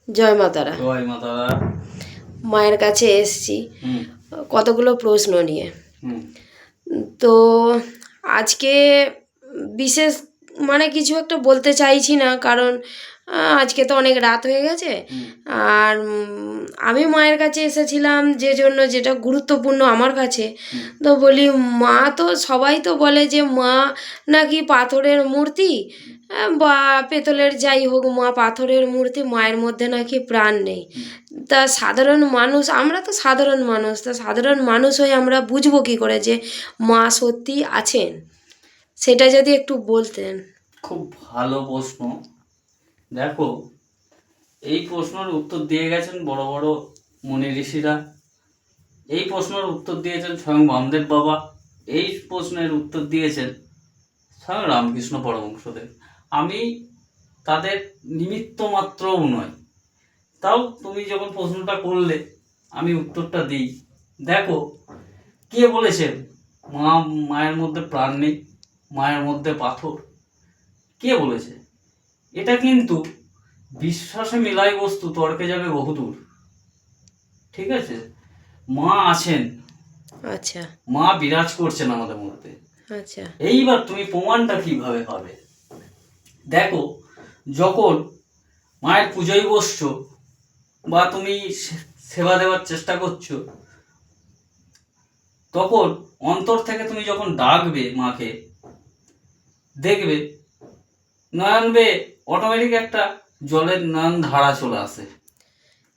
জয় মা তারা। জয় মা তারা। মায়ের কাছে এসছি কতগুলো প্রশ্ন নিয়ে। তো আজকে বিশেষ মানে কিছু একটা বলতে চাইছি না, কারণ আজকে তো অনেক রাত হয়ে গেছে। আর আমি মায়ের কাছে এসেছিলাম যে জন্য, যেটা গুরুত্বপূর্ণ আমার কাছে। তো বলি, মা তো সবাই তো বলে যে মা নাকি পাথরের মূর্তি, বা পেতলের, যাই হোক, মা পাথরের মূর্তি, মায়ের মধ্যে নাকি প্রাণ নেই। তা সাধারণ মানুষ, আমরা তো সাধারণ মানুষ, তা সাধারণ মানুষ হয়ে আমরা বুঝবো কী করে যে মা সত্যি আছেন? সেটা যদি একটু বলতেন। খুব ভালো প্রশ্ন। দেখো, এই প্রশ্নের উত্তর দিয়ে গেছেন বড় বড় মুনি ঋষিরা, এই প্রশ্নের উত্তর দিয়েছেন স্বয়ং বামদেব বাবা, এই প্রশ্নের উত্তর দিয়েছেন স্বয়ং রামকৃষ্ণ পরমহংসদেব। আমি তাদের নিমিত্ত মাত্রও নয়। তাও তুমি যখন প্রশ্নটা করলে আমি উত্তরটা দিই। দেখো, কে বলেছেন মায়ের মধ্যে প্রাণ নেই, মায়ের মধ্যে পাথর? কে বলেছে? এটা কিন্তু বিশ্বাসে মেলাই বস্তু, তর্কে যাবে বহুদূর। ঠিক আছে, মা আছেন, আচ্ছা মা বিরাজ করছেন আমাদের মধ্যে। আচ্ছা। এইবার তুমি প্রমাণটা কিভাবে পাবে? দেখো, যখন মায়ের পুজোয় বসছো বা তুমি সেবা দেওয়ার চেষ্টা করছো, তখন অন্তর থেকে তুমি যখন ডাকবে মাকে, দেখবে নয়ন বে অটোমেটিক একটা জলের নয়ন ধারা চলে আসে।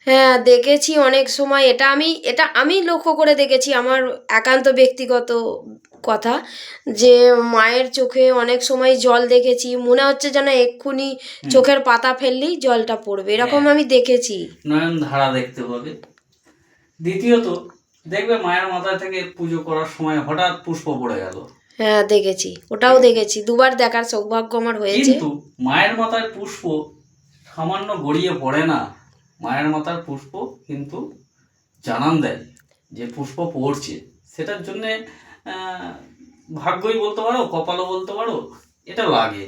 হ্যাঁ, দেখেছি অনেক সময়। এটা আমি লক্ষ্য করে দেখেছি, আমার একান্ত ব্যক্তিগত কথা, যে মায়ের চোখে অনেক সময় জল দেখেছি, মনে হচ্ছে যেন এক্ষুনি চোখের পাতা ফেললেই জলটা পড়বে, এরকম আমি দেখেছি। নয়ন ধারা দেখতে পাবে। দ্বিতীয়ত, দেখবে মায়ের মাথা থেকে পুজো করার সময় হঠাৎ পুষ্প পড়ে গেল। হ্যাঁ, দেখেছি, ওটাও দেখেছি, দুবার দেখার সৌভাগ্য আমার হয়েছে। কিন্তু মায়ের মাথায় পুষ্প সামান্য গড়িয়ে পড়ে না, মায়ের মাথার পুষ্প কিন্তু জানান দেয় যে পুষ্প পড়ছে। সেটার জন্যে ভাগ্যই বলতে পারো, কপালও বলতে পারো, এটা লাগে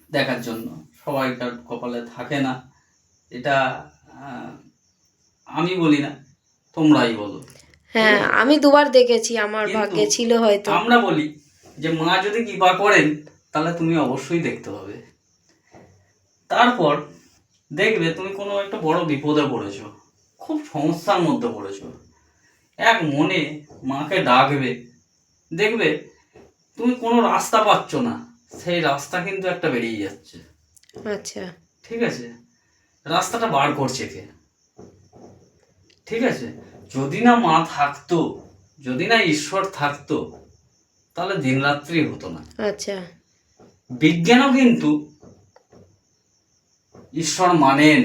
দেখার জন্য। সবাইকার কপালে থাকে না, এটা আমি বলি না, তোমরাই বলো। হ্যাঁ, আমি দুবার দেখেছি, আমার ভাগ্যে ছিল হয়তো। আমরা বলি যে মা যদি কৃপা করেন তাহলে তুমি অবশ্যই দেখতে পাবে। তারপর দেখবে তুমি কোনো একটা বড় বিপদে পড়েছো, খুব সমস্যার মধ্যে পড়েছো, এক মনে মাকে ডাকবে, দেখবে তুমি কোনো রাস্তা পাচ্ছ না, সেই রাস্তা কিন্তু একটা বেরিয়ে যাচ্ছে। আচ্ছা। ঠিক আছে, রাস্তাটা বার করছে কে? ঠিক আছে, যদি না মা থাকতো, যদি না ঈশ্বর থাকতো, তাহলে দিন রাত্রি হতো না। আচ্ছা। বিজ্ঞানও কিন্তু ঈশ্বর মানেন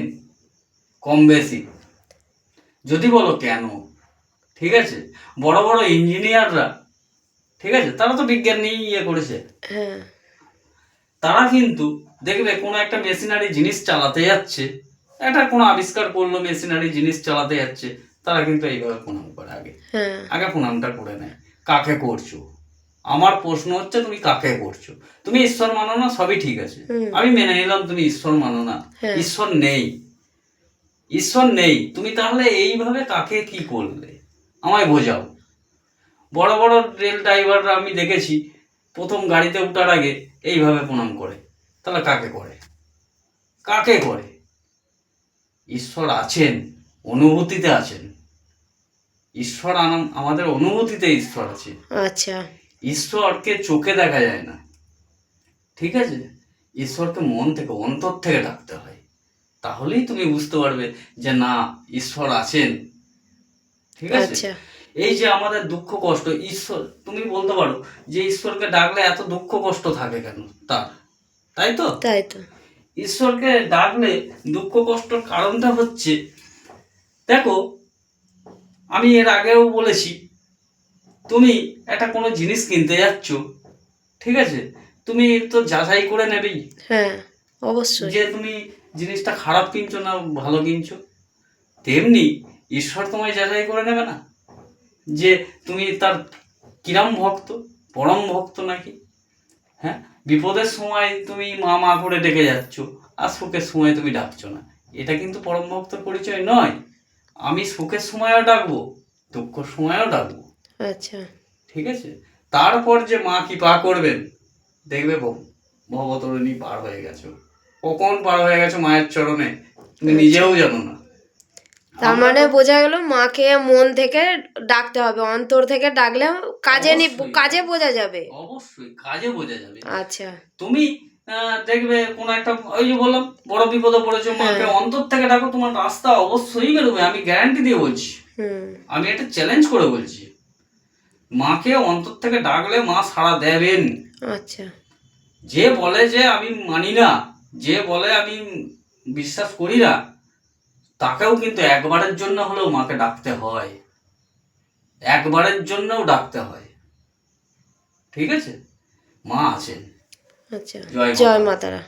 কম বেশি। যদি বলো কেন, ঠিক আছে, বড় বড় ইঞ্জিনিয়াররা, ঠিক আছে, তারা তো বিজ্ঞান নিয়ে করেছে। হ্যাঁ। তারা কিন্তু দেখবে কোনো একটা মেশিনারি জিনিস চালাতে যাচ্ছে, একটা কোনো আবিষ্কার করলো, মেশিনারি জিনিস চালাতে যাচ্ছে, তারা কিন্তু এইভাবে প্রণাম করে আগে প্রণামটা করে নেয়। কাকে করছো? আমার প্রশ্ন হচ্ছে, তুমি কাকে করছো? তুমি ঈশ্বর মানো না, সবই ঠিক আছে, আমি মেনে নিলাম তুমি ঈশ্বর মানো না, ঈশ্বর নেই, ঈশ্বর নেই, তুমি তাহলে এইভাবে কাকে কি করলে আমায় বোঝাও। বড় বড় রেল ড্রাইভাররা আমি দেখেছি প্রথম গাড়িতে ওঠার আগে এইভাবে প্রণাম করে, তাহলে কাকে করে? কাকে করে? ঈশ্বর আছেন, অনুভূতিতে আছেন। ঈশ্বর আমাদের অনুভূতিতে ঈশ্বর আছে। আচ্ছা। ঈশ্বরকে চোখে দেখা যায় না, ঠিক আছে, ঈশ্বরকে মন থেকে, অন্তর থেকে ডাকতে হয়, তাহলেই তুমি বুঝতে পারবে যে না, ঈশ্বর আছেন। ঠিক আছে, এই যে আমাদের দুঃখ কষ্ট, ঈশ্বর, তুমি বলতে পারো যে ঈশ্বরকে ডাকলে এত দুঃখ কষ্ট থাকে কেন তার, তাই তো? ঈশ্বরকে ডাকলে দুঃখ কষ্টর কারণটা হচ্ছে, দেখো, আমি এর আগেও বলেছি, তুমি একটা কোনো জিনিস কিনতে যাচ্ছ, ঠিক আছে, তুমি তো যাচাই করে নেবেই। হ্যাঁ, অবশ্যই। যে তুমি জিনিসটা খারাপ কিনছো না ভালো কিনছো। তেমনি ঈশ্বর তোমায় যাচাই করে নেবে না যে তুমি তার কিরম ভক্ত, পরম ভক্ত নাকি? হ্যাঁ, বিপদের সময় তুমি মা মা করে ডেকে যাচ্ছ, আর সুখের সময় তুমি ডাকছো না, এটা কিন্তু পরম ভক্তর পরিচয় নয়। আমি সুখের সময়ও ডাকবো, দুঃখের সময়ও ডাকবো। আচ্ছা, ঠিক আছে, তারপর যে মা কৃপা করবেন, দেখবে ভবতরণী পার হয়ে গেছো, কখন পার হয়ে গেছো মায়ের চরণে তুমি নিজেও জানো না। তার মানে বোঝা গেল মাকে মন থেকে ডাকতে হবে, অন্তর থেকে ডাকলে কাজে বোঝা যাবে। অবশ্যই কাজে বোঝা যাবে। আচ্ছা, তুমি দেখবে কোন একটা, ওই যে বললাম বড় বিপদে পড়েছো, মাকে অন্তর থেকে ডাকো, তোমার রাস্তা অবশ্যই বেরোবে। আমি গ্যারান্টি দিয়ে বলছি, আমি এটা চ্যালেঞ্জ করে বলছি, মাকে অন্তর থেকে ডাকলে মা সাড়া দেবেন। আচ্ছা, যে বলে যে আমি মানি না, যে বলে আমি বিশ্বাস করি না, তাকেও কিন্তু একবারের জন্য হলেও মাকে ডাকতে হয়, একবারের জন্যও ডাকতে হয়। ঠিক আছে, মা আছেন। আচ্ছা, জয় জয় মা তারা।